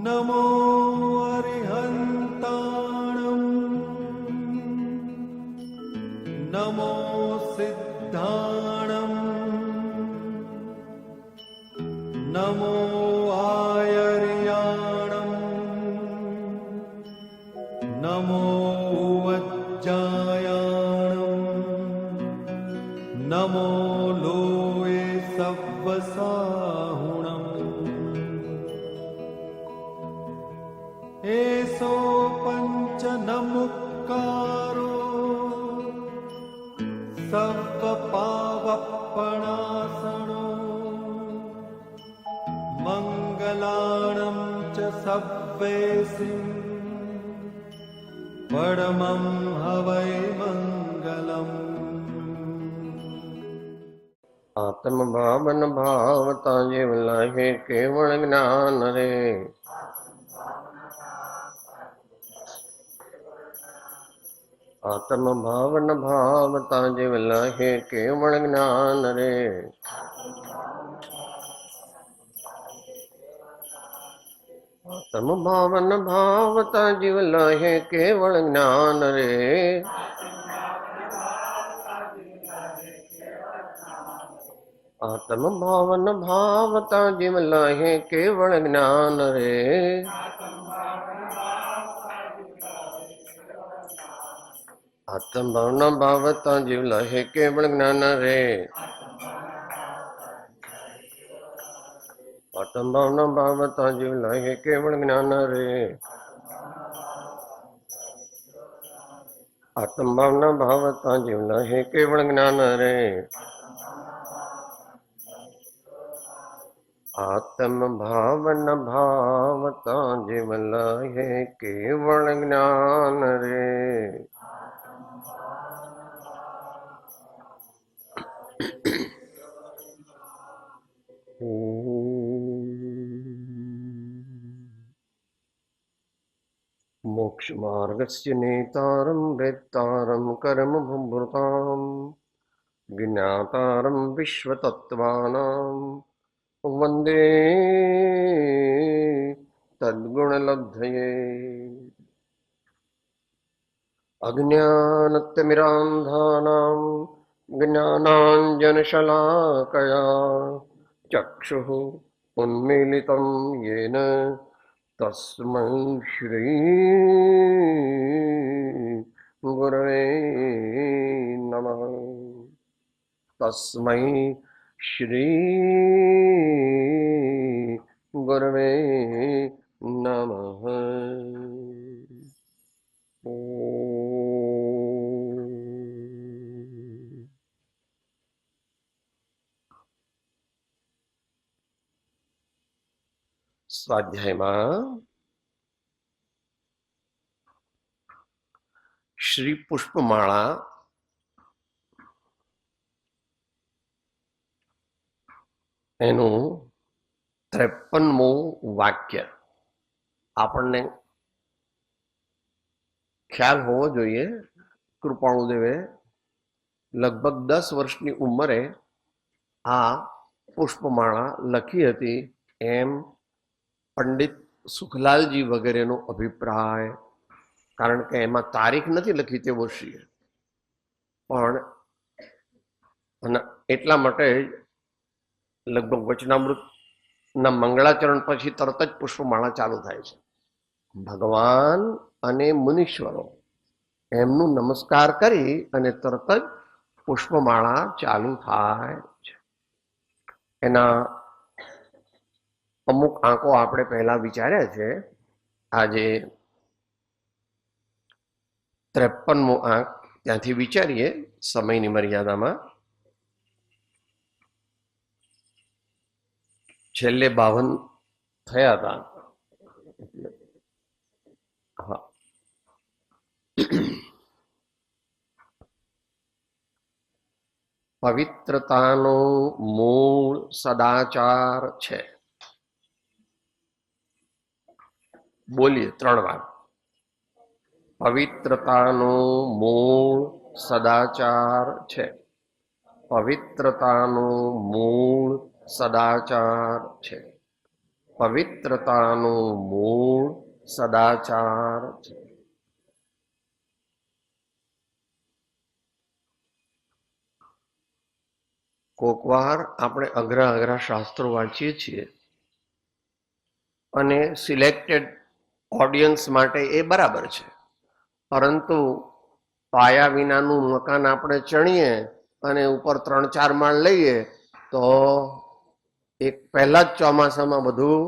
नमो अरिहन्ताणं नमो सिद्धाणं नमो आयर्याणं नमो वज्जायाणं नमो लोये सव्वसाहुणम् एसो पंच नमुक्कारो सर्वपावपणासनो मंगलाणं च सव्वेसिं परमं हवै मंगलम्। आत्म भावन भावता जीव लाहे केवल ज्ञान रे। आत्म भावन भावता जीव लाहे केवल ज्ञान रे। आत्म भावन भावता जीव लाहे केवल ज्ञान रे। आत्म भावन भावता जीव लाहे केवल ज्ञान रे। आत्म भावना भावता जीव लाहे केवल ज्ञान रे। आत्म भावना भावता जीव लाहे केवल ज्ञान रे। आत्म भावना भावता जीव लाहे केवल ज्ञान रे। आत्म भावन भावता जीव लाहे केवल ज्ञान रे। मोक्ष मार्गस्य नेतारं वेत्तारं कर्म भुभृतां ज्ञातारं विश्वतत्त्वानां वन्दे तद्गुणलब्धये। अज्ञानतिमिरान्धानां ज्ञानाञ्जनशलाकया चक्षुः उन्मीलितं येन तस्मै श्री गुरवे नमः। तस्मै श्री गुरवे नमः। સ્વાધ્યાયમાં શ્રી પુષ્પમાળા એનું 53મું વાક્ય આપણને ખ્યાલ હોવો જોઈએ. કૃપાળુદેવે લગભગ 10 વર્ષની ઉંમરે આ પુષ્પમાળા લખી હતી એમ પંડિત સુખલાલજી વગેરેનો અભિપ્રાય. કારણ કે એમાં તારીખ નથી લખી તે વર્ષીય, પણ એટલા માટે લગભગ વચનામૃતના મંગળાચરણ પછી તરત જ પુષ્પમાળા ચાલુ થાય છે. ભગવાન અને મુનીશ્વરો એમનું નમસ્કાર કરી અને તરત જ પુષ્પમાળા ચાલુ થાય છે. એના અમુક આંકો આપણે પહેલા વિચાર્યા છે. આજે 53મો આંક ત્યાંથી વિચારીએ સમયની મર્યાદામાં. છેલ્લે 52 થયા હતા. હા, પવિત્રતાનો મૂળ સદાચાર છે. બોલીએ 3 વાર. પવિત્રતાનો મૂળ સદાચાર છે. પવિત્રતાનો મૂળ સદાચાર છે. પવિત્રતાનું મૂળ સદાચાર છે. કોક વાર આપણે અઘરા અઘરા શાસ્ત્રો વાંચીએ છીએ અને સિલેક્ટેડ ઓડિયન્સ માટે એ બરાબર છે, પરંતુ પાયા વિનાનું મકાન આપણે ચણીએ અને ઉપર 3-4 માળ લઈએ તો એક પહેલા જ ચોમાસામાં બધું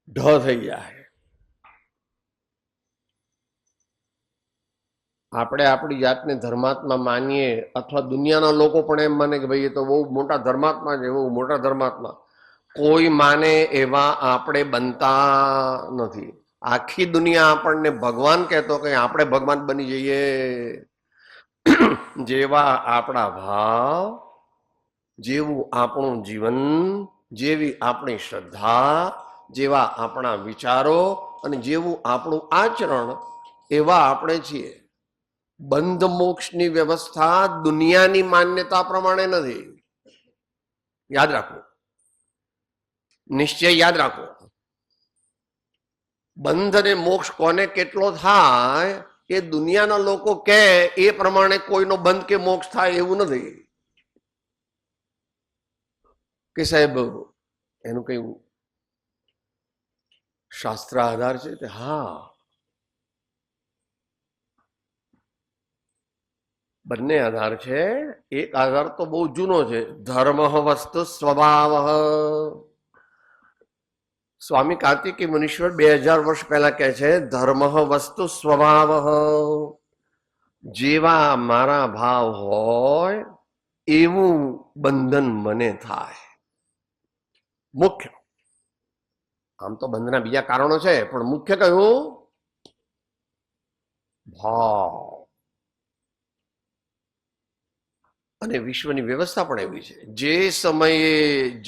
ઢ થઈ જાય. આપણે આપણી જાતને ધર્માત્મા માનીએ અથવા દુનિયાના લોકો પણ એમ માને કે ભાઈ એ તો બહુ મોટા ધર્માત્મા છે, બહુ મોટા ધર્માત્મા. કોઈ માને એવા આપણે બનતા નથી. આખી દુનિયા આપણને ભગવાન કહેતો કે આપણે ભગવાન બની જઈએ. જેવા આપણા ભાવ, જેવું આપણું જીવન, જેવી આપણી શ્રદ્ધા, જેવા આપણા વિચારો અને જેવું આપણું આચરણ, એવા આપણે છીએ. બંધ મોક્ષની વ્યવસ્થા દુનિયાની માન્યતા પ્રમાણે નથી. યાદ રાખો, નિશ્ચય યાદ રાખો. બંધ અને મોક્ષ કોને કેટલો થાય એ દુનિયાના લોકો કહે એ પ્રમાણે કોઈનો બંધ કે મોક્ષ થાય એવું નથી કે સાહેબ એનું કઈ શાસ્ત્ર આધાર છે. હા, બંને આધાર છે. એક આધાર તો બહુ જૂનો છે, ધર્મ વસ્તુ સ્વભાવ. સ્વામી કાર્તિકી મુનીશ્વર 2000 વર્ષ પહેલા કહે છે, ધર્મ વસ્તુ સ્વભાવ. જેવા મારા ભાવ હોય એવું બંધન મને થાય. મુખ્ય, આમ તો બંધના બીજા કારણો છે, પણ મુખ્ય કયું? ભાવ. અને વિશ્વની વ્યવસ્થા પણ એવી છે, જે સમયે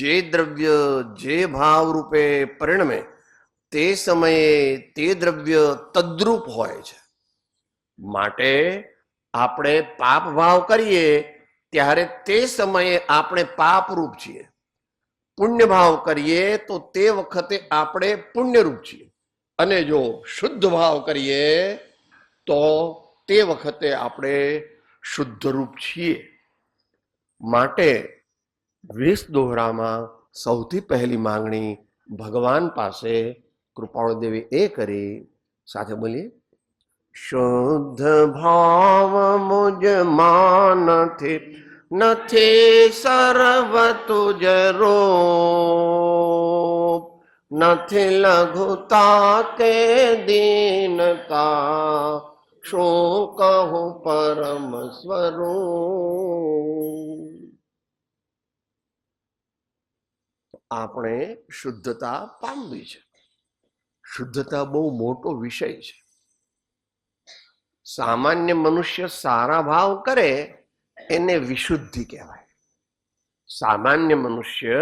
જે દ્રવ્ય જે ભાવ રૂપે પરિણમે તે સમયે તે દ્રવ્ય તદ્રુપ હોય છે. માટે આપણે પાપ ભાવ કરીએ ત્યારે તે સમયે આપણે પાપરૂપ છીએ. પુણ્ય ભાવ કરીએ તો તે વખતે આપણે પુણ્યરૂપ છીએ. અને જો શુદ્ધ ભાવ કરીએ તો તે વખતે આપણે શુદ્ધ રૂપ છીએ. માટે 20 દોહરામાં સૌથી પહેલી માંગણી ભગવાન પાસે કૃપાળુ દેવી એ કરી, સાથે બોલીએ, શુદ્ધ ભાવ મુજ માનથી નથી સર્વ તુજ રૂપ, નથી લઘુતા કે દીનતા, શું કહું પરમ સ્વરૂપ. આપણે શુદ્ધતા પામવી છે. શુદ્ધતા બહુ મોટો વિષય છે. સામાન્ય મનુષ્ય સારા ભાવ કરે એને વિશુદ્ધિ કહેવાય. સામાન્ય મનુષ્ય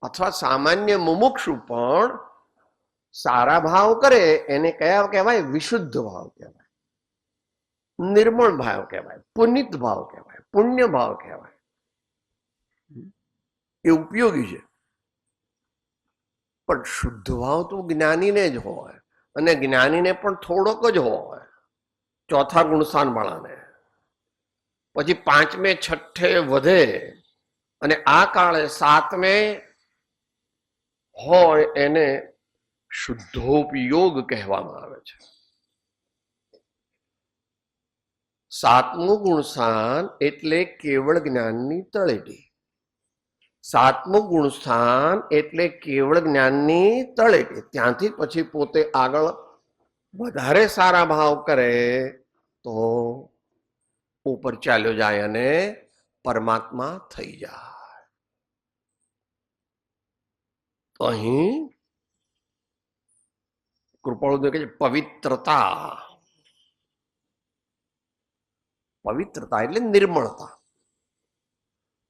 અથવા સામાન્ય મુમુક્ષુ પણ સારા ભાવ કરે એને કયા કહેવાય? વિશુદ્ધ ભાવ કહેવાય, નિર્મળ ભાવ કહેવાય, પુનિત ભાવ કહેવાય, પુણ્ય ભાવ કહેવાય. એ ઉપયોગી છે. પણ શુદ્ધ ભાવ તો જ્ઞાનીને જ હોય, અને જ્ઞાનીને પણ થોડોક જ હોય, ચોથા ગુણસ્થાન વાળાને. પછી 5મે 6ઠે વધે અને આ કાળે 7મે હોય એને શુદ્ધોપયોગ કહેવામાં આવે છે. 7મું ગુણસ્થાન એટલે કેવળ જ્ઞાનની તળેટી. 7મું ગુણસ્થાન એટલે કેવળ જ્ઞાનની તળેટી. ત્યાંથી પછી પોતે આગળ વધારે સારા ભાવ કરે તો ઉપર ચાલ્યો જાય અને પરમાત્મા થઈ જાય. તો અહીં કૃપાળુદેવ કહે છે પવિત્રતા. પવિત્રતા એટલે નિર્મળતા,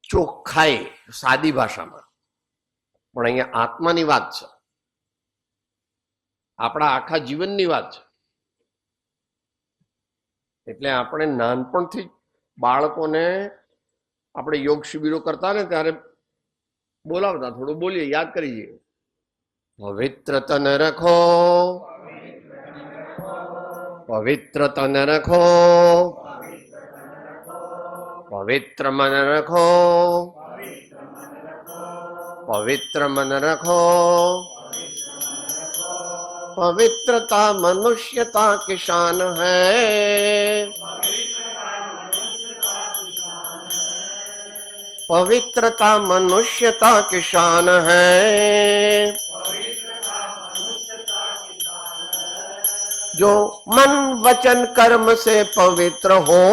ચોખ્ખાઈ સાદી ભાષામાં. પણ અહીંયા આત્માની વાત છે, આપણા આખા જીવનની વાત છે. એટલે આપણે નાનપણથી બાળકોને આપણે યોગ શિબિરો કરતા ને ત્યારે બોલાવતા થોડું બોલીએ, યાદ કરીએ. પવિત્ર તન રખો, પવિત્ર તન રખો, પવિત્ર મન રખો, પવિત્ર મન રખો. पवित्रता मनुष्यता की शान है, पवित्रता मनुष्यता की शान है. जो मन वचन कर्म से पवित्र हो,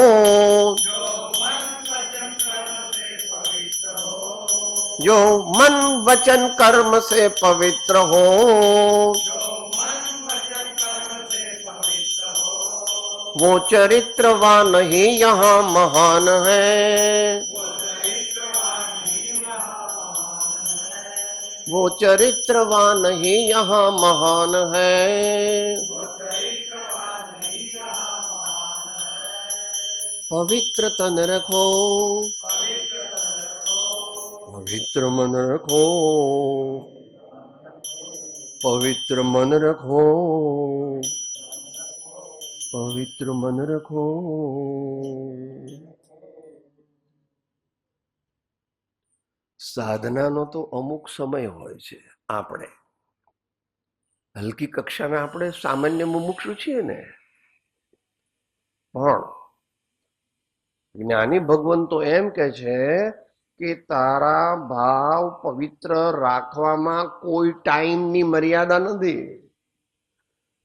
जो मन वचन कर्म से पवित्र हो, वो चरित्रवान ही यहाँ महान है. वो चरित्रवान ही यहाँ महान है. पवित्र तन रखो, पवित्र मन रखो, पवित्र मन रखो, पवित्र मन रखो. સાધનાનો તો અમુક સમય હોય છે. આપણે હલકી કક્ષાના આપણે સામાન્ય મુમુક્ષુ છીએ ને, પણ જ્ઞાની ભગવાન તો એમ કે છે કે તારા ભાવ પવિત્ર રાખવામાં કોઈ ટાઈમની મર્યાદા નથી.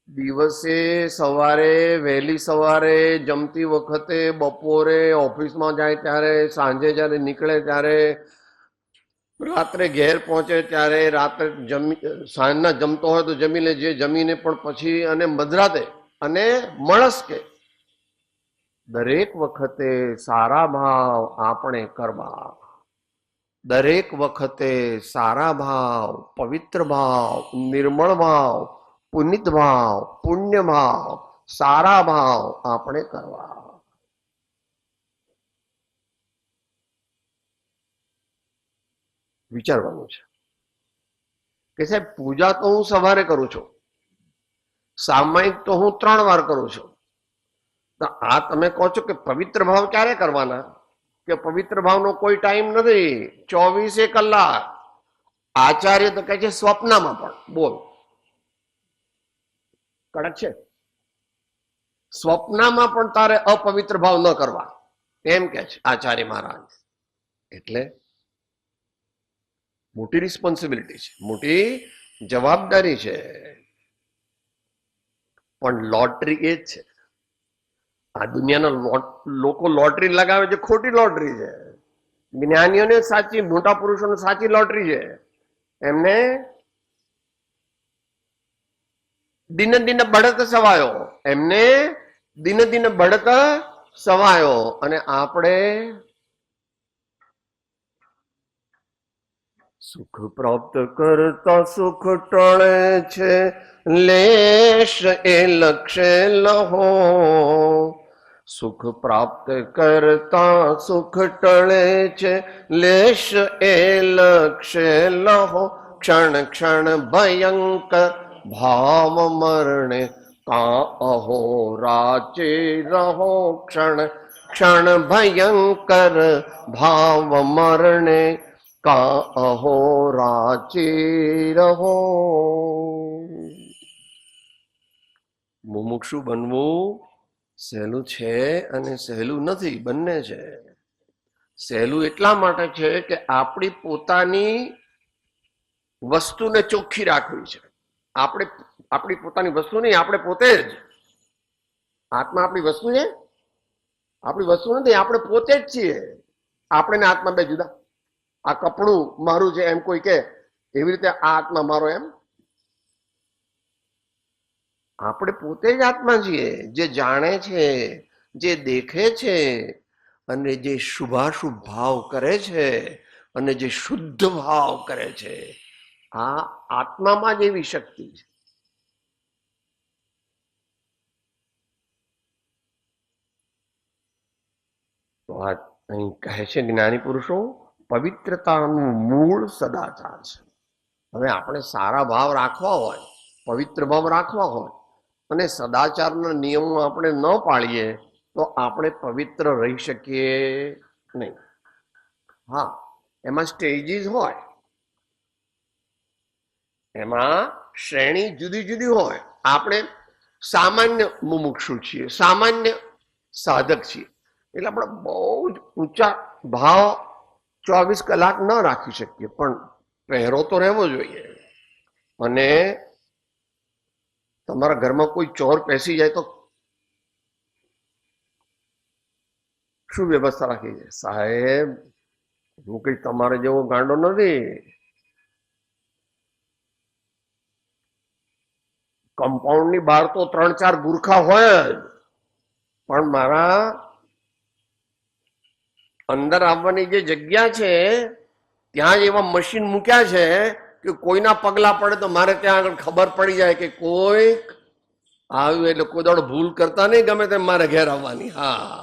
દિવસે સવારે, વહેલી સવારે, જમતી વખતે, બપોરે, ઓફિસમાં જાય ત્યારે, સાંજે જ્યારે નીકળે ત્યારે, રાત્રે ઘેર પહોંચે ત્યારે, રાત્રે સાંજના જમતો હોય તો જમી લે, જે જમીને પણ પછી, અને મધરાતે અને મળસ્કે દરેક વખતે સારા ભાવ આપણે કરવા. દરેક વખતે સારા ભાવ, પવિત્ર ભાવ, નિર્મળ ભાવ, પુનિત ભાવ, પુણ્ય ભાવ, સારા ભાવ આપણે કરવા. વિચારવાનું છે કે સાહેબ પૂજા તો હું સવારે કરું છું, સામાયિક તો હું 3 વાર કરું છું, તો આ તમે કહો છો કે પવિત્ર ભાવ ક્યારે કરવાના? કે પવિત્ર ભાવનો કોઈ ટાઈમ નથી, 24 કલાક. આચાર્ય તો કહે છે સ્વપ્નમાં પણ. બોલ, કડક છે. સ્વપ્નમાં પણ તારે અપવિત્ર ભાવ ન કરવા, એમ કે છે આચાર્ય મહારાજ. એટલે મોટી રિસ્પોન્સિબિલિટી છે, મોટી જવાબદારી છે. પણ લોટરી એ જ છે. આ દુનિયાના લોકો લોટરી લગાવે છે, ખોટી લોટરી છે. જ્ઞાનીઓને સાચી, મોટા પુરુષોને સાચી લોટરી છે. એમને દિને દિને બઢત સવાયો, એમને દિને દિને બઢત સવાયો. અને આપણે સુખ પ્રાપ્ત કરતા સુખ ટળે છે, લેશ એ લક્ષે લહો. સુખ પ્રાપ્ત કરતા સુખ ટળે છે, લેશ એ લક્ષે લહો. ક્ષણ ક્ષણ ભયંકર ભાવ મરણે કા અહો રાચે રહો. ક્ષણ ક્ષણ ભયંકર ભાવ મરણે કા અહો રાચી રહો. મુમુક્ષુ બનવું સહેલું છે અને સહેલું નથી, બંને છે. સહેલું એટલા માટે છે કે આપણી પોતાની વસ્તુને ચોખ્ખી રાખવી છે. આપણે આપણી પોતાની વસ્તુ નહીં, આપણે પોતે જ. આત્મા આપણી વસ્તુ છે, આપણી વસ્તુ નથી, આપણે પોતે જ છીએ. આપણે ને આત્મા બે જુદા. આ કપડું મારું છે એમ કોઈ કે, એવી રીતે આ આત્મા મારો એમ? આપણે પોતે જ આત્મા છીએ, જે જાણે છે, જે દેખે છે, અને જે શુભાશુભ ભાવ કરે છે, અને જે શુદ્ધ ભાવ કરે છે. આ આત્મામાં જ એવી શક્તિ છે. તો આ અહીં કહે છે જ્ઞાની પુરુષો પવિત્રતાનું મૂળ સદાચાર છે. હવે આપણે સારા ભાવ રાખવા હોય, પવિત્ર ભાવ રાખવા હોય અને સદાચારના નિયમો આપણે ન પાળીએ તો આપણે પવિત્ર રહી શકીએ નહીં. હા, એમાં સ્ટેજીસ હોય, એમાં શ્રેણી જુદી જુદી હોય. આપણે સામાન્ય મુમુક્ષુ છીએ, સામાન્ય સાધક છીએ, એટલે આપણે બહુ જ ઊંચા ભાવ 24 કલાક ન રાખી શકીએ, પણ પહેરો તો રહેવો જોઈએ. અને તમારા ઘરમાં કોઈ ચોર પેસી જાય તો શું વ્યવસ્થા રાખી છે? સાહેબ, હું કઈ તમારે જેવો ગાંડો નથી. કમ્પાઉન્ડની બહાર તો 3-4 ગુરખા હોય જ, પણ મારા અંદર આવવાની જે જગ્યા છે ત્યાં જ એવા મશીન મૂક્યા છે કે કોઈના પગલા પડે તો મારે ત્યાં આગળ ખબર પડી જાય કે કોઈ આવ્યું, એટલે કોઈ દાડો ભૂલ કરતા નહીં, ગમે તેમ મારે ઘેર આવવાની. હા,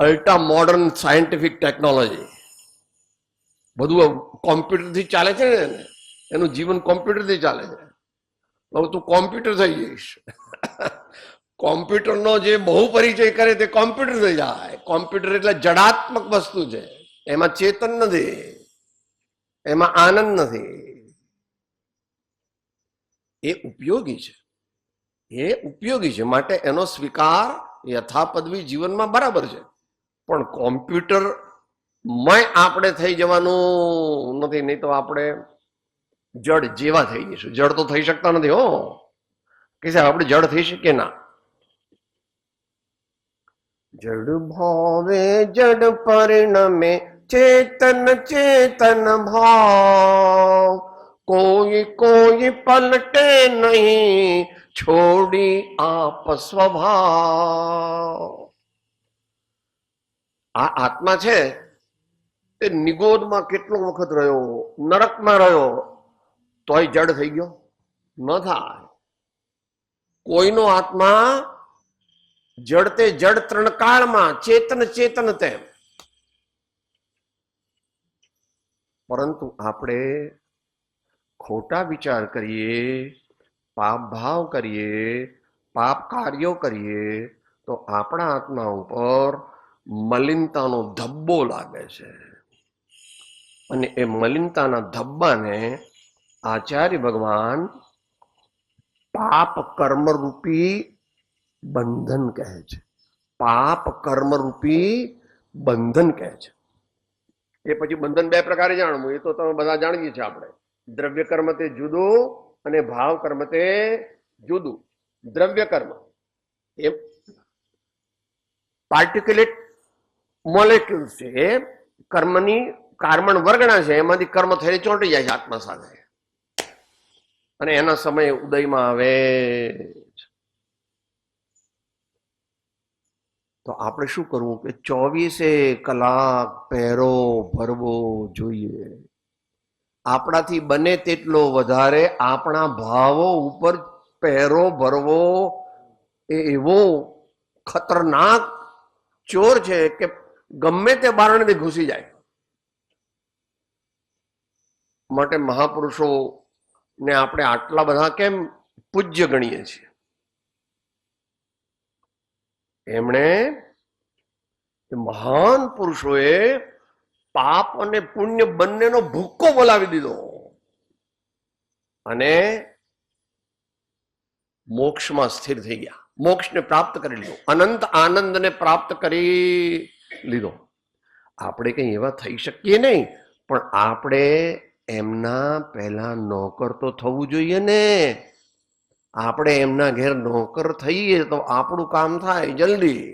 અલ્ટ્રા મોડર્ન સાયન્ટિફિક ટેકનોલોજી, બધું કોમ્પ્યુટરથી ચાલે છે ને, એનું જીવન કોમ્પ્યુટરથી ચાલે છે. હવે તું કોમ્પ્યુટર થઈ જઈશ. કોમ્પ્યુટરનો જે બહુ પરિચય કરે તે કોમ્પ્યુટર થઈ જાય. કોમ્પ્યુટર એટલે જડાત્મક વસ્તુ છે, એમાં ચેતન નથી, એમાં આનંદ નથી. એ ઉપયોગી છે, એ ઉપયોગી છે, માટે એનો સ્વીકાર યથાપદવી જીવનમાં બરાબર છે. પણ કોમ્પ્યુટર મય આપણે થઈ જવાનું નથી, નહીં તો આપણે જડ જેવા થઈ જઈશું. જડ તો થઈ શકતા નથી. હો કે સાહેબ, આપણે જડ થઈ શકીએ ના. જડ ભાવે જડ પરિણમે ચેતન ચેતન ભાવ, કોઈ કોઈ પલટે નહીં છોડી આપ સ્વભાવ. આ આત્મા છે તે નિગોદમાં કેટલો વખત રહ્યો, નરકમાં રહ્યો, તોય જડ થઈ ગયો ન થાય. કોઈનો આત્મા જડ તે જડ ત્રણકાળમાં, ચેતન ચેતન તેમ. પરંતુ આપણે ખોટા વિચાર કરીએ, પાપ ભાવ કરીએ, પાપ કાર્યો કરીએ તો આપણા આત્મા ઉપર મલિનતાનો ધબ્બો લાગે છે. અને એ મલિનતાના ધબ્બાને આચાર્ય ભગવાન પાપ કર્મરૂપી બંધન કહે છે. પાપ કર્મરૂપી બંધન કહે છે. એ પછી બંધન 2 પ્રકારે જાણવું, એ તો તમે બધા જાણીએ છીએ આપણે. દ્રવ્ય કર્મ તે જુદું અને ભાવ કર્મ તે જુદું. દ્રવ્ય કર્મ એ પાર્ટિક્યુલેટ મોલેક્યુલ્સ છે, એ કર્મની કાર્બન વર્ગના છે, એમાંથી કર્મ થઈને ચોંટી જાય છે આત્મા સાથે અને એના સમયે ઉદયમાં આવે. તો આપણે શું કરવું કે 24 કલાક પહેરો ભરવો જોઈએ. આપણાથી બને તેટલો વધારે આપણા ભાવો ઉપર પહેરો ભરવો એ એવો ખતરનાક ચોર છે કે ગમે તે બારણથી ઘૂસી જાય. માટે મહાપુરુષો ને આપણે આટલા બધા કેમ પૂજ્ય ગણીએ છીએ? એમણે, મહાન પુરુષોએ પાપ અને પુણ્ય બંનેનો ભૂક્કો બોલાવી દીધો અને મોક્ષમાં સ્થિર થઈ ગયા. મોક્ષને પ્રાપ્ત કરી લીધો, અનંત આનંદને પ્રાપ્ત કરી લીધો. આપણે કઈ એવા થઈ શકીએ નહીં, પણ આપણે એમના પહેલા નોકર તો થવું જોઈએ ને. આપણે એમના ઘેર નોકર થઈએ તો આપણું કામ થાય જલ્દી.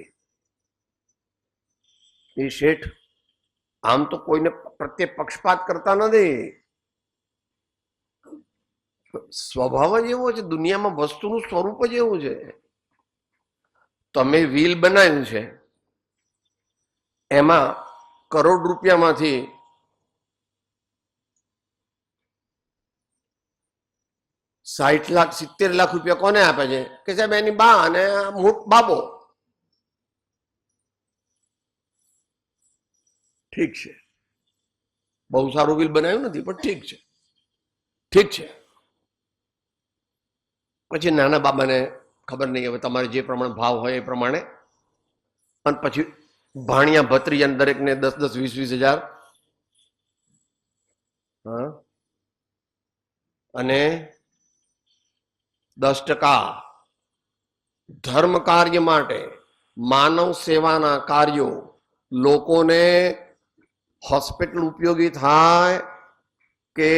એ શેઠ આમ તો કોઈને પ્રત્યે પક્ષપાત કરતા નથી, સ્વભાવ જ એવો છે, દુનિયામાં વસ્તુનું સ્વરૂપ જ એવું છે. તમે વ્હીલ બનાવ્યું છે, એમાં કરોડ રૂપિયામાંથી 60 લાખ 70 લાખ રૂપિયા કોને આપે છે? કે સાહેબ એની બા અને બાબો. ઠીક છે, બહુ સારું બિલ બનાવ્યું નથી પણ ઠીક છે, ઠીક છે. પછી નાના બાબાને ખબર નહીં, હવે તમારે જે પ્રમાણે ભાવ હોય એ પ્રમાણે, અને પછી ભાણિયા ભત્રીજાને દરેકને 10-10, 20-20 હજાર, હા, અને 10% ધર્મ કાર્ય માટે, માનવ સેવાના કાર્યો, લોકોને હોસ્પિટલ ઉપયોગી થાય કે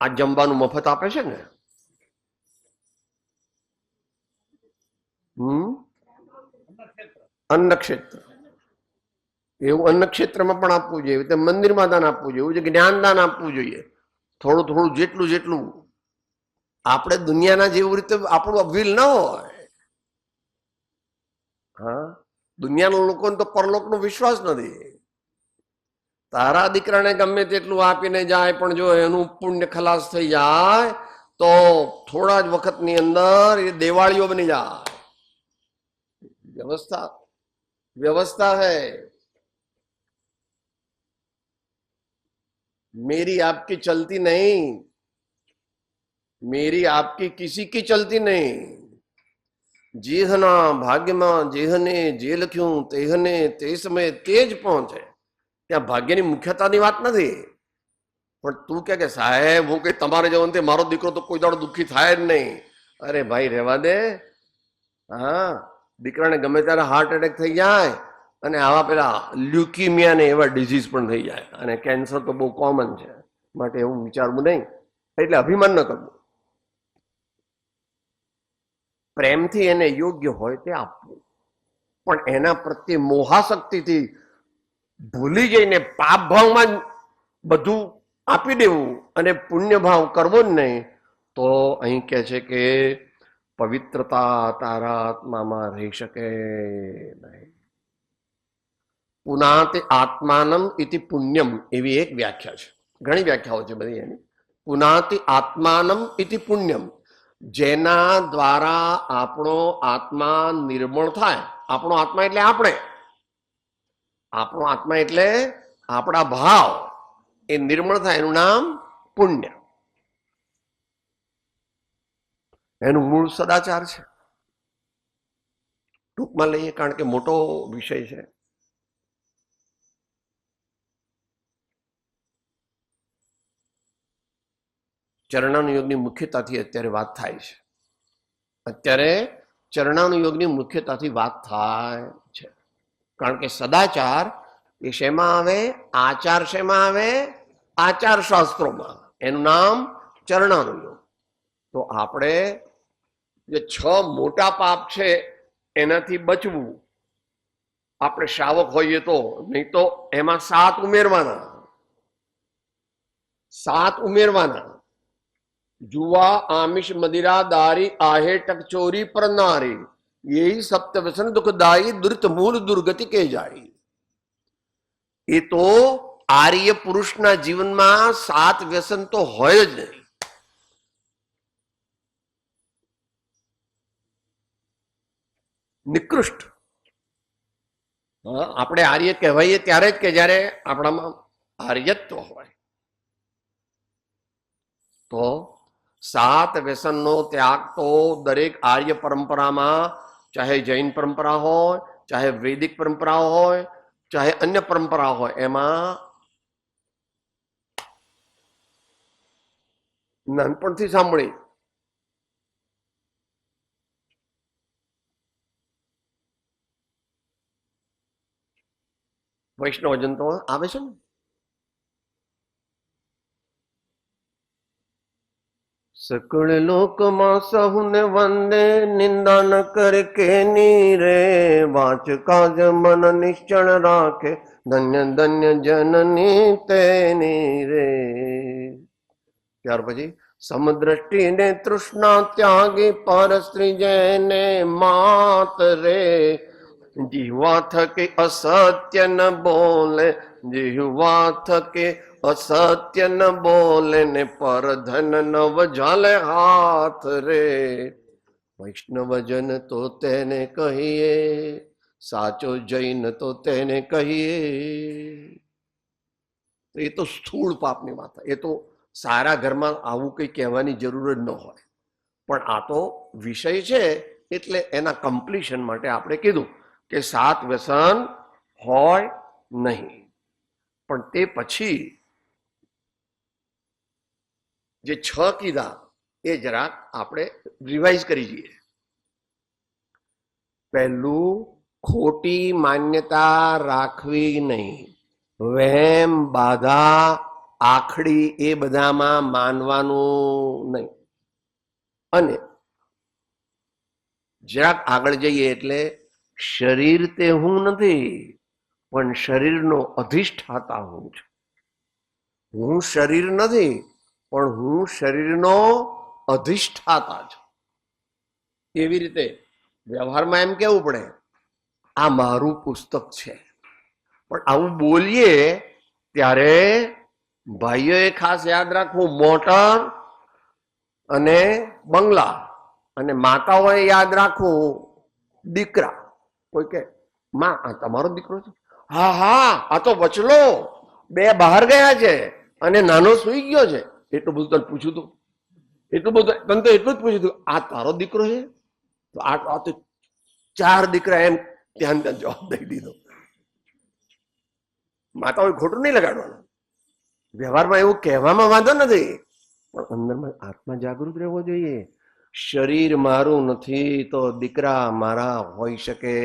આ જમવાનું મફત આપે છે ને, અન્ન ક્ષેત્ર, એવું અન્ન ક્ષેત્રમાં પણ આપવું જોઈએ, તે મંદિરમાં દાન આપવું જોઈએ, એવું છે જ્ઞાન દાન આપવું જોઈએ, થોડું થોડું જેટલું જેટલું. આપણે દુનિયાના જેવું રીતે આપણું વિલ ન હોય. હા, દુનિયાના લોકોને તો પરલોકનો વિશ્વાસ નથી. તારા દીકરાને ગમે તેટલું આપીને જાય, પણ જો એનું પુણ્ય ખલાસ થઈ જાય તો થોડા જ વખતની અંદર એ દેવાળીઓ બની જાય. વ્યવસ્થા व्यवस्था है. मेरी आपकी चलती नहीं, मेरी आपकी किसी की चलती नहीं. જેહના ભાગ્યમાં જેહને જે લખ્યું તેહને તે સમયે તે જ પહોંચે. ત્યાં ભાગ્યની મુખ્યતાની વાત નથી. પણ તું કે સાહેબ હું કઈ તમારે જવાનું તે મારો દીકરો તો કોઈ દાડો દુઃખી થાય જ નહીં. અરે ભાઈ રહેવા દે. હા, દીકરાને ગમે ત્યારે હાર્ટ એટેક થઈ જાય, અને આવા પેલા લ્યુકીમિયા ને એવા ડિઝીઝ પણ થઈ જાય, અને કેન્સર તો બહુ કોમન છે. માટે એવું વિચારવું નહીં, એટલે અભિમાન ન કરવું. પ્રેમથી એને યોગ્ય હોય તે આપવું, પણ એના પ્રત્યે મોહાશક્તિથી ભૂલી જઈને પાપ ભાવમાં બધું આપી દેવું અને પુણ્ય ભાવ કરવો જ નહીં, તો અહીં કહે છે કે પવિત્રતા તારા આત્મામાં રહી શકે નહીં. પુનાતિ આત્માનમ ઇતિ પુણ્યમ એવી એક વ્યાખ્યા છે, ઘણી વ્યાખ્યાઓ છે બધી એની. પુનાતિ આત્માનમ ઇતિ પુણ્યમ, જેના દ્વારા આપણો આત્મા નિર્મળ થાય. આપણો આત્મા એટલે આપણે, આપણો આત્મા એટલે આપણા ભાવ એ નિર્મળ થાય, એનું નામ પુણ્ય. એનું મૂળ સદાચાર છે. ટૂંકમાં લઈએ કારણ કે મોટો વિષય છે. ચરણાનુયોગની મુખ્યતાથી અત્યારે વાત થાય છે. અત્યારે ચરણાનુયોગની મુખ્યતાથી વાત થાય છે, કારણ કે સદાચાર એ શેમાં આવે? આચાર શેમાં આવે? આચાર શાસ્ત્રોમાં. એનું નામ ચરણાનુયોગ. તો આપણે જે 6 મોટા પાપ છે એનાથી બચવું. આપણે શ્રાવક હોઈએ તો, નહીં તો એમાં 7 ઉમેરવાના. 7 ઉમેરવાના. जुआ आमिष मदिरा दारी आहे टक चोरी पर नारी, यही सप्त व्यसन दुखदाई दुरित मूल दुर्गति के जाई. એ તો આર્ય પુરુષના જીવનમાં 7 વ્યસન તો હોય જ નહીં. નિકૃષ્ટ. આપણે આર્ય કહેવાઈએ ત્યારે જ કે જ્યારે આપણામાં આર્યત્વ હોય. તો 7 વ્યસનનો ત્યાગ તો દરેક આર્ય પરંપરામાં, ચાહે જૈન પરંપરા હોય, ચાહે વૈદિક પરંપરા હોય, ચાહે અન્ય પરંપરા હોય, એમાં નાનપણથી સાંભળી. વૈષ્ણવજન તો આવે છે ને. सकल लोक मां सहुने वंदे, निंदा न कर के नीरे, वाच काज मन निश्चल राखे, धन्य धन्य जननी तेनी रे. ત્યાર પછી સમદ્રષ્ટિ ને તૃષ્ણા ત્યાગી, પર સ્ત્રી જેને માત રે, જીવા થકે અસત્ય ન બોલે, જીવા થકે असत्य न बोले, ने पर धन नव जाले हाथ रे. वैष्णव जन तो तेने कहिए, સાચો જૈન તો તેને કહીએ. એ તો સ્થૂળ પાપની વાત. એ તો સારા ઘરમાં આવું કંઈ કહેવાની જરૂર જ ન હોય. પણ આ તો વિષય છે એટલે એના કમ્પ્લીશન માટે આપણે કીધું કે 7 વ્યસન હોય નહીં. પણ તે પછી જે 6 કીધા એ જરાક આપણે રિવાઇઝ કરી જઈએ. પહેલું, ખોટી માન્યતા રાખવી નહીં. વહેમ, બાધા, આખડી એ બધામાં માનવાનું નહીં. અને જરાક આગળ જઈએ એટલે શરીર તે હું નથી, પણ શરીરનો અધિષ્ઠાતા હું છું. હું શરીર નથી, પણ હું શરીરનો અધિષ્ઠાતા છું. એવી રીતે વ્યવહારમાં એમ કેવું પડે, આ મારું પુસ્તક છે. પણ આવું બોલીએ ત્યારે ભાઈઓએ ખાસ યાદ રાખવું, મોટર અને બંગલા, અને માતાઓએ યાદ રાખવું દીકરા. કોઈ કે માં આ તમારો દીકરો છે? હા હા, આ તો વચલો 2 બહાર ગયા છે અને નાનો સુઈ ગયો છે. એટલું બધું તને પૂછ્યું તું? એટલું બધું તને તો એટલું જ પૂછ્યું તું, આ તારો દીકરો છે? તો આ તો 4 દીકરા એમ ત્યાં જવાબ દઈ દીધો. માતાઓએ ખોટું નહીં લગાડવાનું. વ્યવહારમાં એવું કહેવામાં વાંધો નથી, પણ અંદરમાં આત્મા જાગૃત રહેવો જોઈએ. શરીર મારું નથી તો દીકરા મારા હોઈ શકે.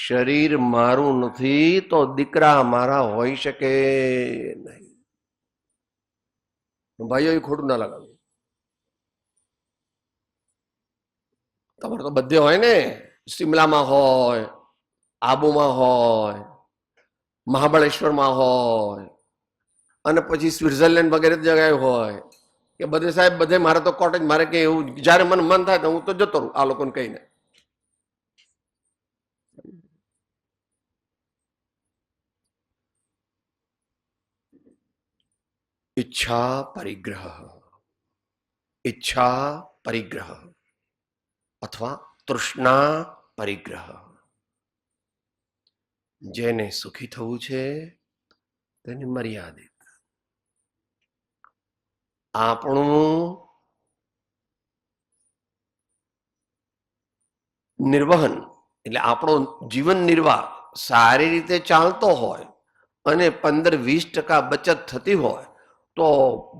શરીર મારું નથી તો દીકરા મારા હોઈ શકે નહીં. ભાઈઓ એ ખોટું ના લગાવ્યું. તમારે તો બધે હોય ને, સિમલામાં હોય, આબુમાં હોય, મહાબળેશ્વરમાં હોય, અને પછી સ્વિટ્ઝરલેન્ડ વગેરે જગ્યાએ હોય કે બધે સાહેબ બધે મારે તો કોટેજ, મારે કે એવું જયારે મને મન થાય તો હું તો જતો રહું આ લોકોને કહીને. ઈચ્છા પરિગ્રહ, ઈચ્છા પરિગ્રહ અથવા તૃષ્ણા પરિગ્રહ. જેને સુખી થવું છે તેને મર્યાદિત. આપણું નિર્વહન એટલે આપણો જીવન નિર્વાહ સારી રીતે ચાલતો હોય અને 15-20% બચત થતી હોય તો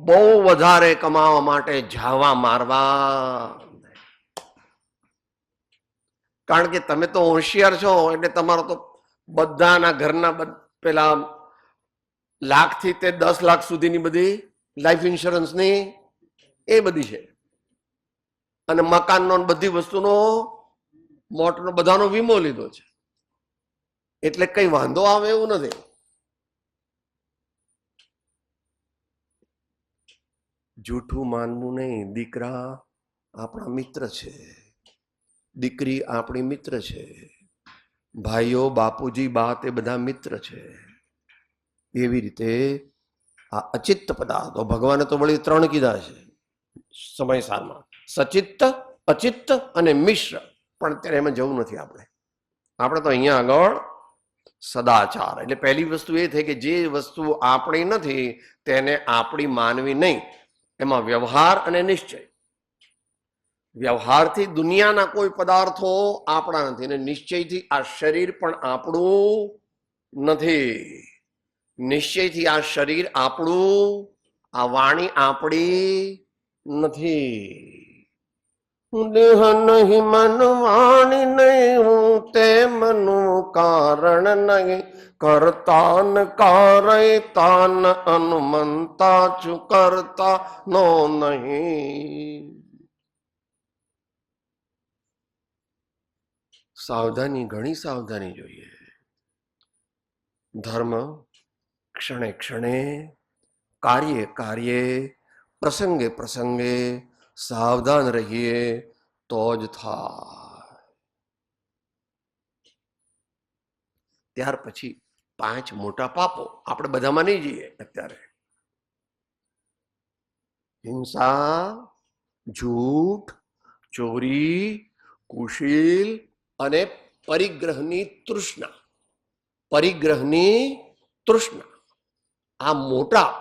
બહુ વધારે કમાવા માટે ઝાવા મારવા. કારણ કે તમે તો હોશિયાર છો એટલે તમારો તો બધાના ઘરના પેલા 1 લાખથી તે 10 લાખ સુધીની બધી લાઈફ ઇન્સ્યોરન્સની એ બધી છે, અને મકાનનો બધી વસ્તુનો મોટરનો બધાનો વીમો લીધો છે, એટલે કઈ વાંધો આવે એવું નથી. જૂઠું માનવું નહીં. દીકરા આપણા મિત્ર છે, દીકરી આપણી મિત્ર છે, ભાઈઓ, બાપુજી, બા તે બધા મિત્ર છે. એવી રીતે આ અચિત્ત પદાર્થો ભગવાને તો વળી 3 કીધા છે સમયસારમાં, સચિત્ત, અચિત્ત અને મિશ્ર. પણ અત્યારે એમાં જવું નથી આપણે. આપણે તો અહીંયા આગળ સદાચાર એટલે પહેલી વસ્તુ એ થઈ કે જે વસ્તુ આપણી નથી તેને આપણી માનવી નહીં. એમાં વ્યવહાર અને નિશ્ચય. વ્યવહારથી દુનિયાના કોઈ પદાર્થો આપણા નથી, અને નિશ્ચયથી આ શરીર પણ આપણું નથી. નિશ્ચયથી આ શરીર આપણું, આ વાણી આપણી નથી. દેહ નહીં, મન વાણી નહીં, હું તે મનું કારણ નહીં. કરતાન કારય તાન અનુમંતા છું, કરતા નો નહીં. સાવધાની, ઘણી સાવધાની જોઈએ. ધર્મ ક્ષણે ક્ષણે, કાર્યે કાર્યે, પ્રસંગે પ્રસંગે સાવધાન રહીએ તો જ થાય. ત્યાર પછી 5 મોટા પાપો આપણે બધામાં નહીં જઈએ અત્યારે. હિંસા, જૂઠ, ચોરી, કુશીલ અને પરિગ્રહની તૃષ્ણા, પરિગ્રહની તૃષ્ણા. આ મોટા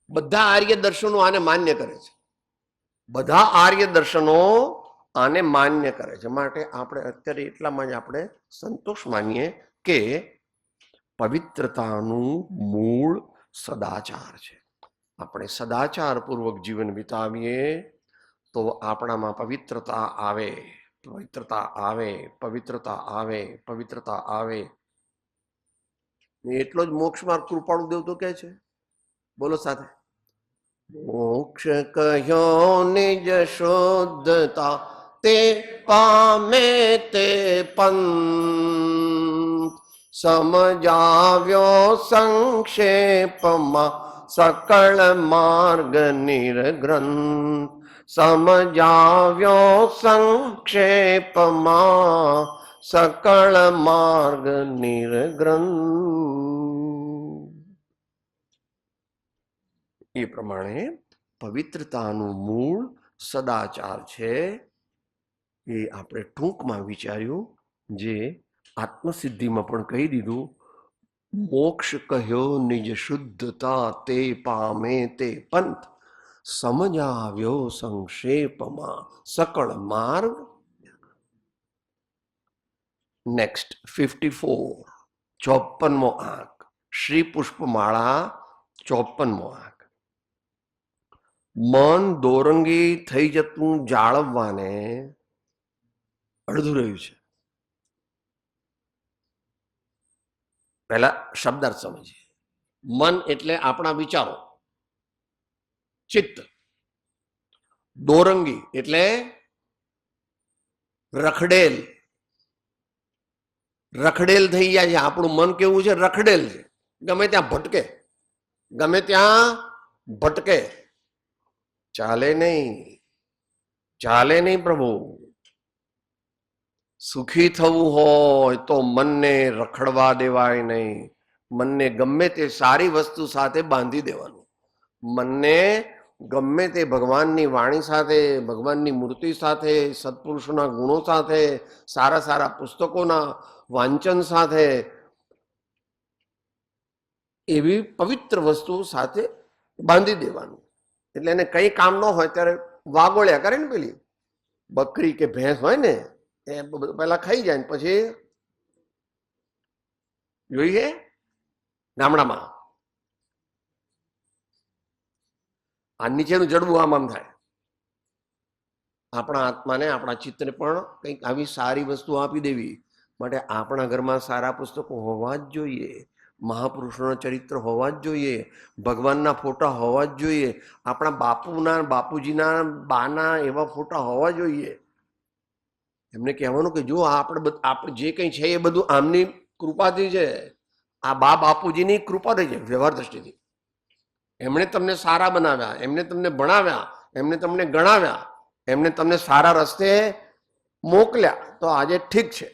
બધા આર્ય દર્શનો આને માન્ય કરે છે, બધા આર્ય દર્શનો આને માન્ય કરે છે. માટે આપણે અત્યારે એટલામાં જ આપણે સંતોષ માનીએ કે પવિત્રતાનું મૂળ સદાચાર છે. આપણે સદાચાર પૂર્વક જીવન વિતાવીએ તો આપણામાં પવિત્રતા આવે, પવિત્રતા આવે, પવિત્રતા આવે, પવિત્રતા આવે. એટલો જ મોક્ષ માર્ગ કૃપાળુ દેવ તો કહે છે, બોલો સાથે. મોક્ષ કહ્યો નિજ શુદ્ધતા તે પામે તે પંથ, સમજાવ્યો સંક્ષેપમાં સકળ માર્ગ નિર્ગ્રંથ, સમજાવ્યો સંક્ષેપમાં સકળ માર્ગ નિર્ગ્રંથ. એ પ્રમાણે પવિત્રતાનું મૂળ સદાચાર છે. એ આપણે ટૂંકમાં વિચાર્યું, જે આત્મસિદ્ધિમાં પણ કહી દીધું. મોક્ષ કહ્યો નિજ શુદ્ધતા તે પામે તે પંથ, સમજાવ્યો સંક્ષેપમાં સકળ માર્ગ. નેક્સ્ટ 54, 54મો આંક, શ્રી પુષ્પમાળા 54મો આંક. મન દોરંગી થઈ જતું જાળવવાને અડધું રહ્યું છે. પહેલા શબ્દાર્થ સમજીએ. મન એટલે આપણા વિચારો, ચિત્ત. દોરંગી એટલે રખડેલ, રખડેલ થઈ જાય છે. આપણું મન કેવું છે? રખડેલ છે. ગમે ત્યાં ભટકે, ગમે ત્યાં ભટકે. ચાલે નહીં, ચાલે નહીં પ્રભુ. સુખી થવું હોય તો મનને રખડવા દેવાય નહીં. મનને ગમે તે સારી વસ્તુ સાથે બાંધી દેવાનું. મનને ગમે તે ભગવાનની વાણી સાથે, ભગવાનની મૂર્તિ સાથે, સત્પુરુષોના ગુણો સાથે, સારા સારા પુસ્તકોના વાંચન સાથે, એવી પવિત્ર વસ્તુ સાથે બાંધી દેવાનું. એટલે એને કઈ કામ ન હોય ત્યારે વાગોળ્યા કરે ને. પેલી બકરી કે ભેંસ હોય ને, એ પેલા ખાઈ જાય ને પછી જોઈએ ગામડામાં આ નીચેનું જડવું આમ આમ થાય. આપણા આત્માને, આપણા ચિત્તને પણ કંઈક આવી સારી વસ્તુ આપી દેવી. માટે આપણા ઘરમાં સારા પુસ્તકો હોવા જ જોઈએ, મહાપુરુષોના ચરિત્ર હોવા જ જોઈએ, ભગવાનના ફોટા હોવા જ જોઈએ, આપણા બાપુના, બાપુજીના, બાના એવા ફોટા હોવા જોઈએ. એમને કહેવાનું કે જો આપણે જે કંઈ છે એ બધું આમની કૃપાથી છે. આ બાપુજીની કૃપાથી છે. વ્યવહાર દ્રષ્ટિથી એમણે તમને સારા બનાવ્યા, એમને તમને ભણાવ્યા, એમને તમને ગણાવ્યા, એમને તમને સારા રસ્તે મોકલ્યા, તો આજે ઠીક છે.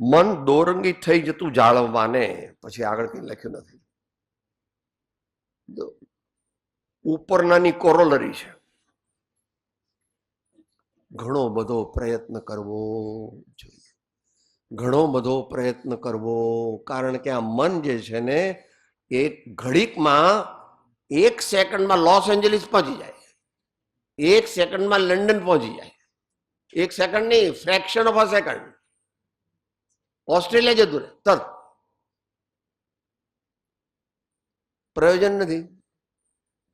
મન દોરંગી થઈ જતું જાળવવાને, પછી આગળ કઈ લખ્યું નથી. ઉપરનાની કોરોલરી છે. ઘણો બધો પ્રયત્ન કરવો જોઈએ, ઘણો બધો પ્રયત્ન કરવો. કારણ કે આ મન જે છે ને, એક ઘડીકમાં, 1 સેકન્ડમાં લોસ એન્જલિસ પહોંચી જાય, 1 સેકન્ડમાં લંડન પહોંચી જાય. 1 સેકન્ડ નહીં, fraction of a second Australia જતું રહે તરત. પ્રયોજન નથી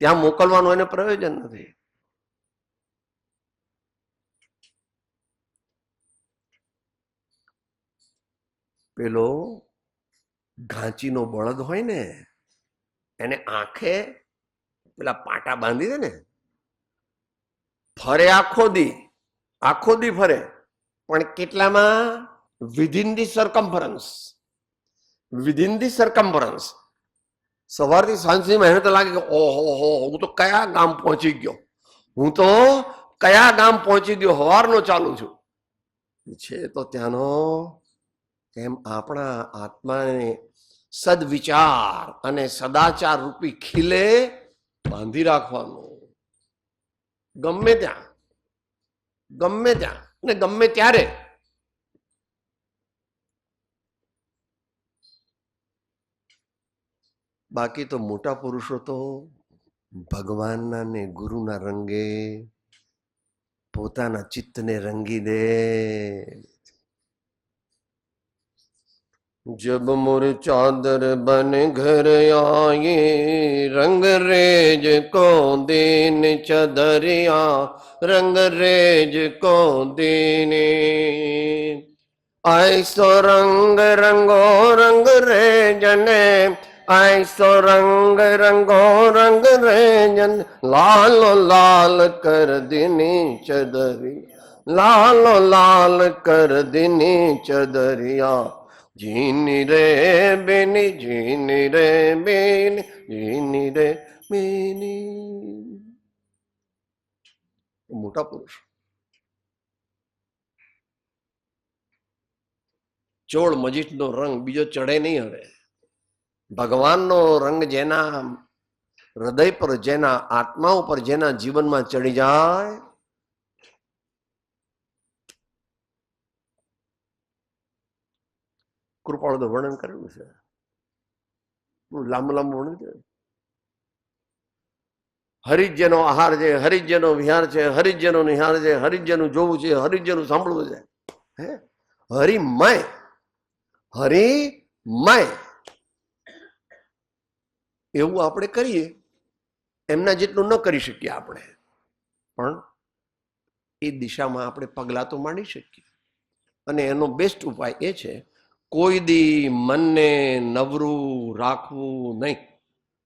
ત્યાં મોકલવાનું, એને પ્રયોજન નથી. પેલો ઘાંચીનો બળદ હોય ને, એને આંખે પેલા પાટા બાંધી દે ને, ફરે આખો દી ફરે, પણ કેટલામાં? Within the circumference, within the circumference. સવારથી સાંજ સુધી એને તો લાગે કે ઓહો, હું તો કયા ગામ પહોંચી ગયો, હું તો કયા ગામ પહોંચી ગયો, સવારનો ચાલુ છું. છે તો ત્યાંનો. એમ આપણા આત્માને સદવિચાર અને સદાચાર રૂપી ખીલે બાંધી રાખવાનું. ગમે ત્યાં ગમે ત્યાં ને ગમે ત્યારે. બાકી તો મોટા પુરુષો તો ભગવાનના ને ગુરુના રંગે પોતાના ચિત્તને રંગી દે. जब मोर चादर बन घर आए रंग रेज को देन चदरिया रंग रेज को देने ऐसो रंग रंगो रंग रेजने ऐसो रंग रंगो रंग रेजन लालो लाल कर देनी चदरिया लालो लाल कर देनी चदरिया जीनी रे बेनी जीनी रे बेनी जीनी रे बेनी. મોટા પુરુષ. ચોળ મજીઠનો રંગ બીજો ચડે નહીં. હવે ભગવાનનો રંગ જેના હૃદય પર, જેના આત્મા ઉપર, જેના જીવનમાં ચડી જાય, કૃપાળું વર્ણન કરેલું છે, લાંબુ લાંબુ વર્ણન છે. હરિજ્યનો આહાર છે, હરિજ્યનો વિહાર છે, હરિજ્યનો નિહાર છે, હરિજ્યનું જોવું છે, હરિજ્યનું સાંભળવું છે. હે હરિમય, હરિમય એવું આપણે કરીએ. એમના જેટલું ન કરી શકીએ આપણે, પણ એ દિશામાં આપણે પગલાં તો માંડી શકીએ. અને એનો બેસ્ટ ઉપાય એ છે, કોઈ દી મનને નવરું રાખવું નહીં.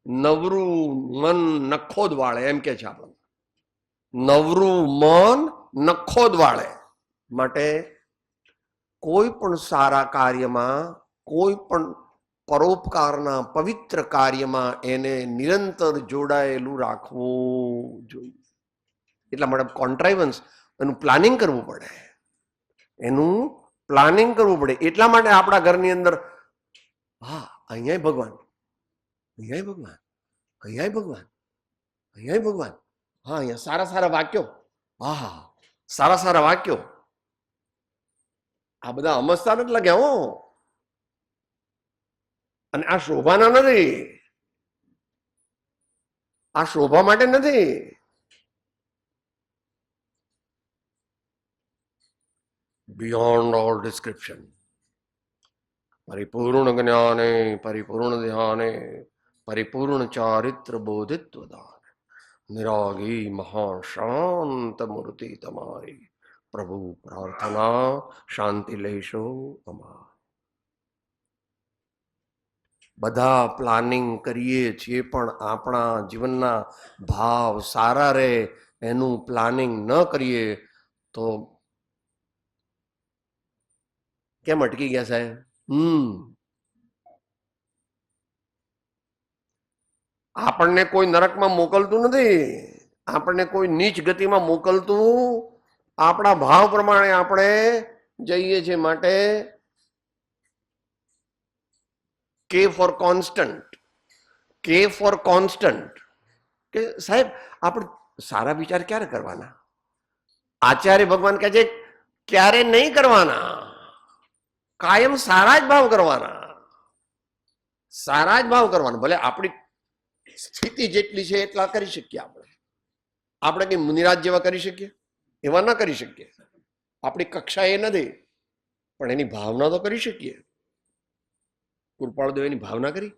નવરું મન નખોદ વાળે, એમ કે છે આપણે. નવરું મન નખોદ વાળે. માટે કોઈ પણ સારા કાર્યમાં, કોઈ પણ પરોપકારના પવિત્ર કાર્યમાં એને નિરંતર જોડાયેલું રાખવું જોઈએ. એટલા માટે કોન્ટ્રાઇવન્સ, એનું પ્લાનિંગ કરવું પડે. એનું પ્લાનિંગ કરવું પડે. એટલા માટે આપણા ઘરની અંદર હા અહીંયા ભગવાન, અહીંયા ભગવાન, અહીંયા ભગવાન, અહીંયા ભગવાન, હા અહીંયા સારા સારા વાક્યો, હા સારા સારા વાક્યો. આ બધા અમસ્તા નથી લાગ્યા હો. અને આ શોભાના નથી, આ શોભા માટે નથી. Beyond all description. પરિપૂર્ણ જ્ઞાને પરિપૂર્ણ ધ્યાને પરિપૂર્ણ ચારિત્ર બોધિત્વ દાન નિરાગી મહાશાંત મૂર્તિ તમારી પ્રભુ પ્રાર્થના શાંતિ લેશો અમાર. બધા પ્લાનિંગ કરીએ છીએ પણ આપણા જીવનના ભાવ સારા રહે એનું પ્લાનિંગ ન કરીએ તો કેમ અટકી ગયા સાહેબ? આપણને કોઈ નરકમાં મોકલતું નથી, આપણને કોઈ નીચ ગતિમાં મોકલતું આપણા ભાવ પ્રમાણે આપણે જઈએ છીએ. માટે કે ફોર કોન્સ્ટન્ટ, કે ફોર કોન્સ્ટન્ટ. કે સાહેબ આપણે સારા વિચાર ક્યારે કરવાના? આચાર્ય ભગવાન કહે છે ક્યારે નહીં કરવાના, કાયમ સારા જ ભાવ કરવાના, સારા જ ભાવ કરવાના. ભલે આપણી સ્થિતિ જેટલી છે એટલા કરી શકીએ આપણે. આપણે કઈ મુનિરાજ જેવા કરી શકીએ? એવા ના કરી શકીએ. આપણી કક્ષા એ નથી, પણ એની ભાવના તો કરી શકીએ. કૃપાળ દેવની ભાવના કરી.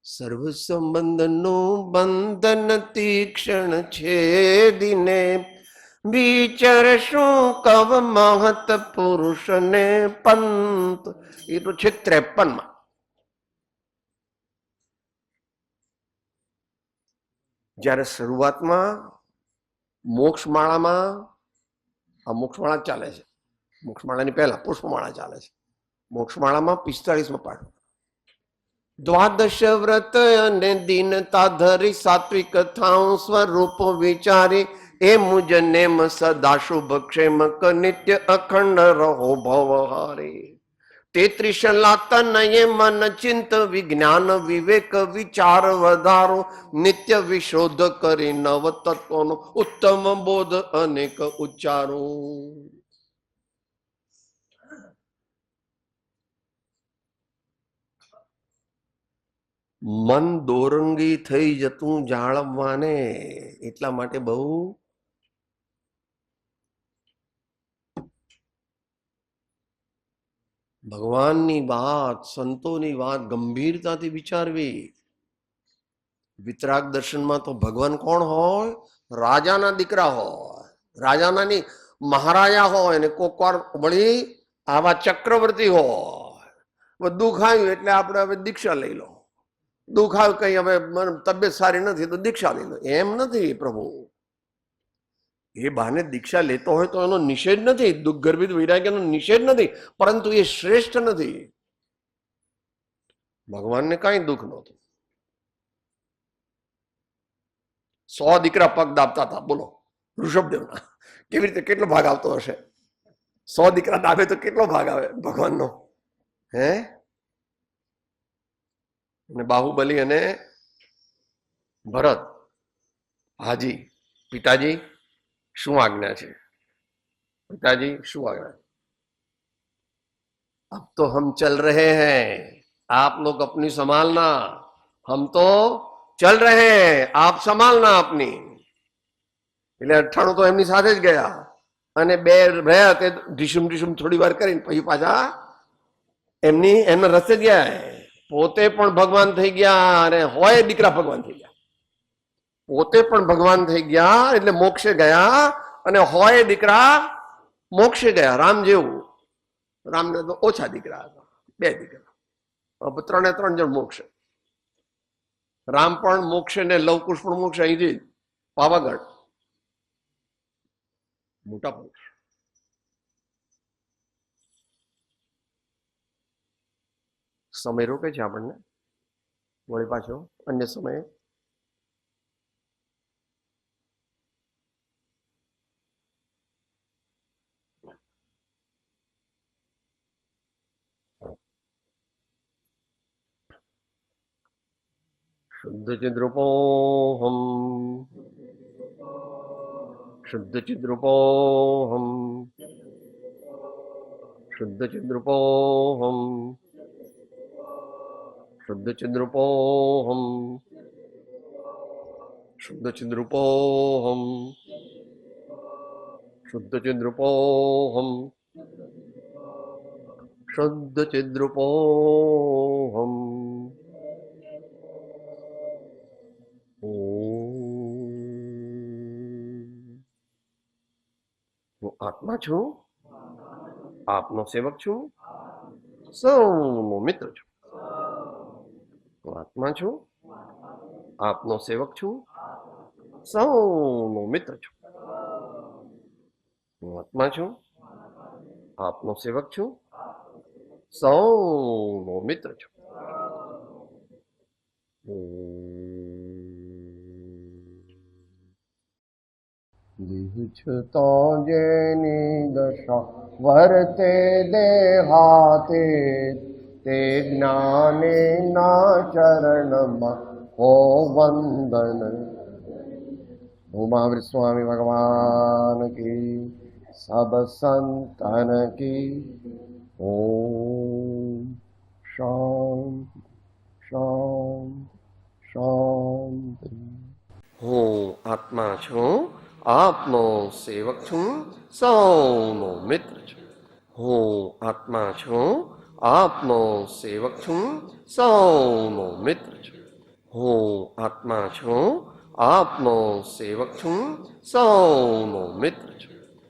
સર્વ સંબંધનું બંધન તીક્ષણ છે દિને વિચાર શું કવ મહત પુરુષને પંત. એ તો છે 53માં. જ્યારે શરૂઆતમાં મોક્ષમાળામાં, આ મોક્ષમાળા ચાલે છે, મોક્ષમાળાની પહેલા પુષ્પમાળા ચાલે છે. મોક્ષમાળામાં 45માં પાઠ. દ્વાદશ વ્રત અને દીનતા ધરી સાત્વિક થાઉ સ્વરૂપ વિચારી એ મુજ નેમ સદા શુભ ક્ષેમક નિત્ય અખંડ રહો ભવહારી. તે ત્રિશલા તનયે મન ચિંત વિજ્ઞાન વિવેક વિચાર વધારો નિત્ય વિશોધ કરી નવ તત્વનો ઉત્તમ બોધ અનેક ઉચ્ચારો. મન દોરંગી થઈ જતું જાળવવાને, એટલા માટે બહુ ભગવાનની વાત, સંતોની વાત ગંભીરતાથી વિચારવી. વિતરાગ દર્શનમાં તો ભગવાન કોણ હોય? રાજાના દીકરા હોય, રાજાના ની મહારાજા હોય, ને કોકવાર વળી આવા ચક્રવર્તી હોય. દુઃખ આવ્યું એટલે આપણે હવે દીક્ષા લઈ લો, દુઃખ આવ્યું કઈ હવે તબિયત સારી નથી તો દીક્ષા લઈ લો, એમ નથી પ્રભુ. એ બહાને દીક્ષા લેતો હોય તો એનો નિષેધ નથી, દુઃખ ગર્ભિત વૈરાગ્યનો નિષેધ નથી, પરંતુ એ શ્રેષ્ઠ નથી. ભગવાનને કાંઈ દુઃખ નહોતું. 100 દીકરા પગ દાબતા હતા, બોલો ઋષભદેવના. કેવી રીતે, કેટલો ભાગ આવતો હશે? 100 દીકરા દાબે તો કેટલો ભાગ આવે ભગવાનનો? હે? અને બાહુબલી અને ભરત, હાજી પિતાજી શું આજ્ઞા છે? पिताजी શું આજ્ञા? अब तो हम चल रहे हैं, आप लोग अपनी संभालना. हम तो चल रहे हैं, आप संभालना अपनी. એટલે 98 તો એમની સાથે જ ગયા, અને 2 રહ્યા તે ઢીસુમ ઢીસુમ થોડી વાર કરીને પછી પાછા એમના રસ્તે જ ગયા. પોતે પણ ભગવાન થઈ ગયા અને હોય દીકરા ભગવાન થઈ ગયા. પોતે પણ ભગવાન થઈ ગયા એટલે મોક્ષે ગયા, અને હોય દીકરા મોક્ષે ગયા. રામ જેવું, રામને તો ઓછા દીકરા હતા, 2 દીકરા, 3 જણ મોક્ષે. રામ પણ મોક્ષે ને લવકુશ પણ મોક્ષે, અહીંથી પાવાગઢ મોટા મોક્ષ. સમય રોકે છે આપણને, વળી પાછો અન્ય સમયે શુદ્ધ ચિદ્રૂપોહમ, શુદ્ધ ચિદ્રૂપોહમ, શુદ્ધ ચિદ્રૂપોહમ, શુદ્ધ ચિદ્રૂપોહમ, શુદ્ધ ચિદ્રૂપોહમ, શુદ્ધ ચિદ્રૂપોહમ, શુદ્ધ ચિદ્રૂપોહમ. હું આત્મા છું, આપનો સેવક છું, સૌનો મિત્ર છું. હું આત્મા છું, આપનો સેવક છું, સૌનો મિત્ર છું. હું આત્મા છું, આપનો સેવક છું, સૌનો મિત્ર છું. તો જેની દશા વર્તે દેહાતે, તે જ્ઞાને ના ચરણમાં હો વંદન. મહાવીર સ્વામી ભગવાન કી, સબ સંતન કી. ઓમ શાંતિ શાંતિ શાંતિ. હું આત્મા છું, આપનો સેવક છું, સૌનો મિત્ર છું. હું આત્મા છું, આપનો સેવક છું, સૌનો મિત્ર છું. હું આત્મા છું, આપનો સેવક છું, સૌનો મિત્ર છું.